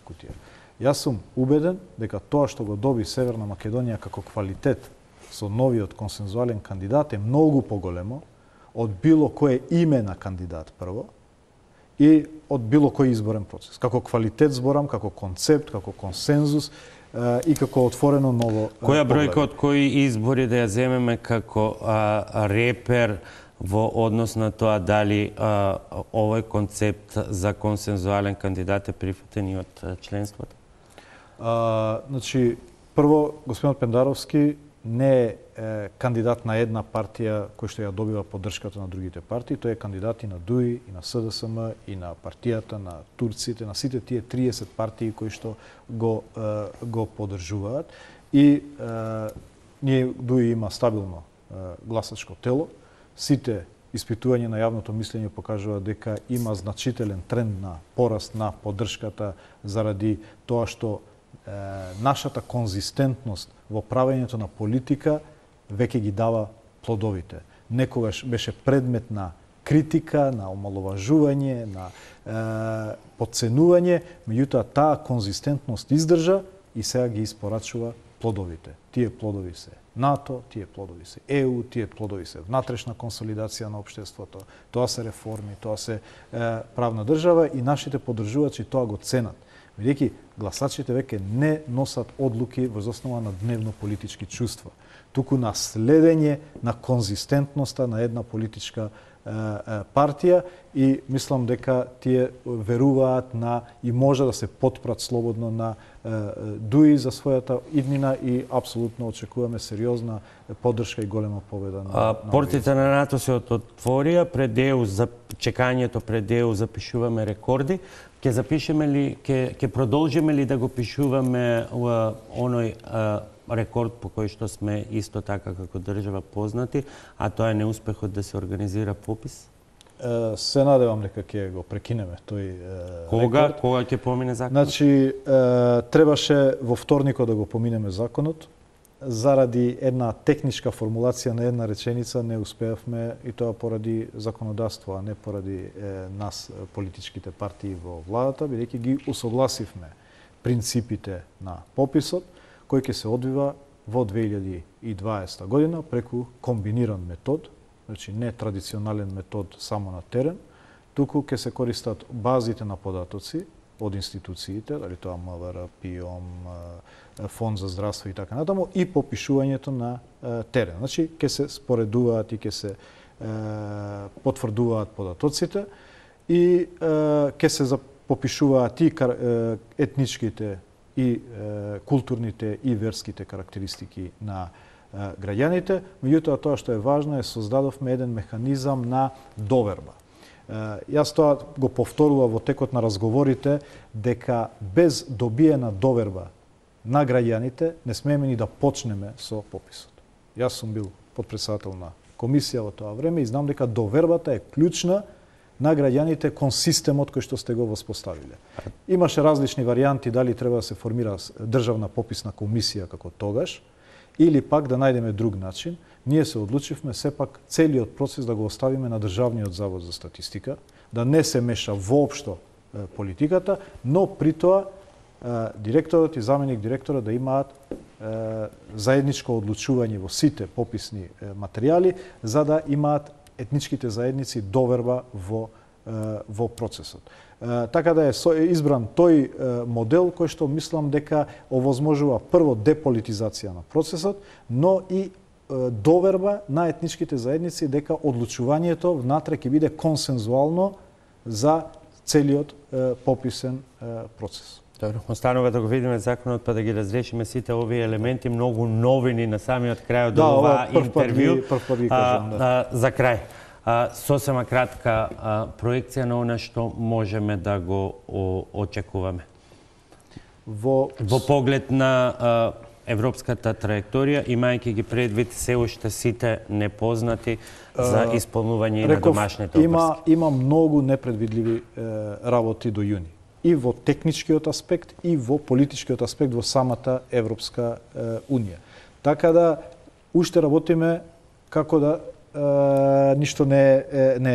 кутија. Јас сум убеден дека тоа што го доби Северна Македонија како квалитет со новиот консензуален кандидат е многу поголемо од било кое име на кандидат прво и од било кој изборен процес. Како квалитет зборам, како концепт, како консензус и како отворено ново Која бројка од кои избори да ја земеме како репер во однос на тоа дали овој концепт за консензуален кандидат е прифатен и од членството? Значи, прво, господинот Пендаровски не е кандидат на една партија кој што ја добива поддршката на другите партии, тој е кандидат и на ДУИ, и на СДСМ, и на партијата, на турците, на сите тие 30 партии кои што го поддржуваат. И ние ДУИ има стабилно гласачко тело. Сите испитувања на јавното мислење покажуваат дека има значителен тренд на пораст на поддршката заради тоа што нашата конзистентност во правењето на политика веќе ги дава плодовите. Некогаш беше предмет на критика, на омаловажување, на подценување, меѓутоа таа конзистентност издржа и сега ги испорачува плодовите. Тие плодови се НАТО, тие плодови се ЕУ, тие плодови се внатрешна консолидација на општеството, тоа се реформи, тоа се правна држава и нашите поддржувачи тоа го ценат. Бидејќи гласачите веќе не носат одлуки врз основа на дневно-политички чувства, туку на следење на конзистентноста на една политичка партија и мислам дека тие веруваат на и може да се потпрат слободно на дуи за својата иднина и апсолутно очекуваме сериозна поддршка и голема победа на портите на НАТО се отворија пред ЕУ, за чекањето пред ЕУ запишуваме рекорди. Ќе запишеме ли, ќе продолжиме ли да го пишуваме оној рекорд по кој што сме исто така како држава познати, а тоа е неуспехот да се организира попис? Се надевам дека ќе го прекинеме тој рекорд. Кога ќе помине законот? Значи, требаше во вторникот да го поминеме законот. Заради една техничка формулација на една реченица не успеавме и тоа поради законодавство, а не поради нас, политичките партии во владата, бидејќи ги усогласивме принципите на пописот, кој ќе се одвива во 2020 година преку комбиниран метод, значи не традиционален метод само на терен, туку ќе се користат базите на податоци од институциите, дали тоа МВР, ПИОМ, Фонд за здравство и така натаму, и попишувањето на терен. Значи, ќе се споредуваат и ќе се потврдуваат податоците и ќе се попишуваат и етничките и културните и верските карактеристики на граѓаните. Меѓутоа, тоа што е важно е создадовме еден механизам на доверба. Јас тоа го повторува во текот на разговорите дека без добиена доверба на граѓаните не смееме ни да почнеме со пописот. Јас сум бил подпредседател на комисија во тоа време и знам дека довербата е клучна на граѓаните кон системот кој што сте го воспоставиле. Имаше различни варијанти дали треба да се формира државна пописна комисија како тогаш или пак да најдеме друг начин. Ние се одлучивме сепак целиот процес да го оставиме на Државниот завод за статистика, да не се меша воопшто политиката, но при тоа директорот и заменик директорот да имаат заедничко одлучување во сите пописни материјали, за да имаат етничките заедници доверба во процесот. Така да е избран тој модел кој што мислам дека овозможува прво деполитизација на процесот, но и доверба на етничките заедници дека одлучувањето внатре ќе биде консензуално за целиот пописен процес. Добро, останува да го видиме законот па да ги разрешиме сите овие елементи, многу новини на самиот крај од ова интервју. За крај, сосема кратка проекција на она што можеме да го очекуваме. Во поглед на европската траекторија, имајќи ги предвид се уште сите непознати за исполнување на домашните обврски. Има многу непредвидливи работи до јуни. И во техничкиот аспект, и во политичкиот аспект во самата Европска Унија. Така да, уште работиме како да ништо не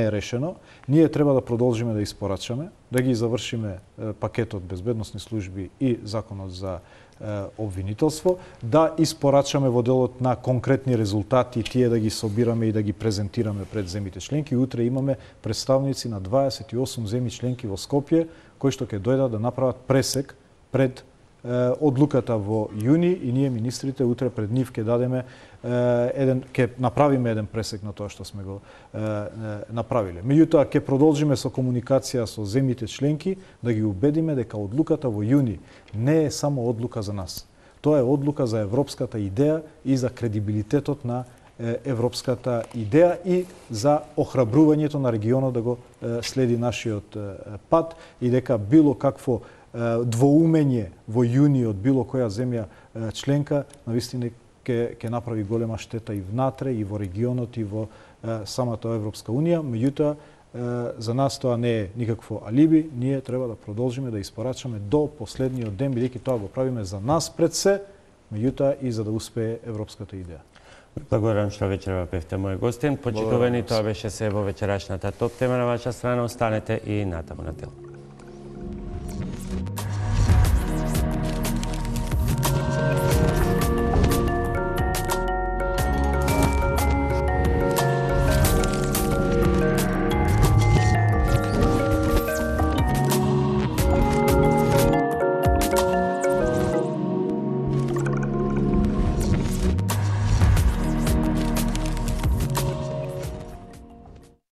е решено. Ние треба да продолжиме да испорачаме, да ги завршиме пакетот безбедносни служби и законот за обвинителство, да испорачаме во делот на конкретни резултати, тие да ги собираме и да ги презентираме пред земите членки. Утре имаме представници на 28 земји членки во Скопје, кои што ќе дојдат да направат пресек пред одлуката во јуни и ние министрите утре пред нив ќе дадеме ќе направиме еден пресек на тоа што сме го направиле. Меѓутоа ќе продолжиме со комуникација со земјите членки да ги убедиме дека одлуката во јуни не е само одлука за нас. Тоа е одлука за европската идеја и за кредибилитетот на европската идеја и за охрабрувањето на регионот да го следи нашиот пат и дека било какво двоумење во јуни од било која земја членка навистина ќе направи голема штета и внатре, и во регионот, и во самата Европска Унија. Меѓутоа, за нас тоа не е никакво алиби. Ние треба да продолжиме да испорачаме до последниот ден, бидејќи тоа го правиме за нас пред се, меѓутоа и за да успее европската идеја. Благодарам што вечерва бевте мој гостин. Почитувани, тоа беше се во вечерашната топ тема на ваша страна. Останете и натаму на тел.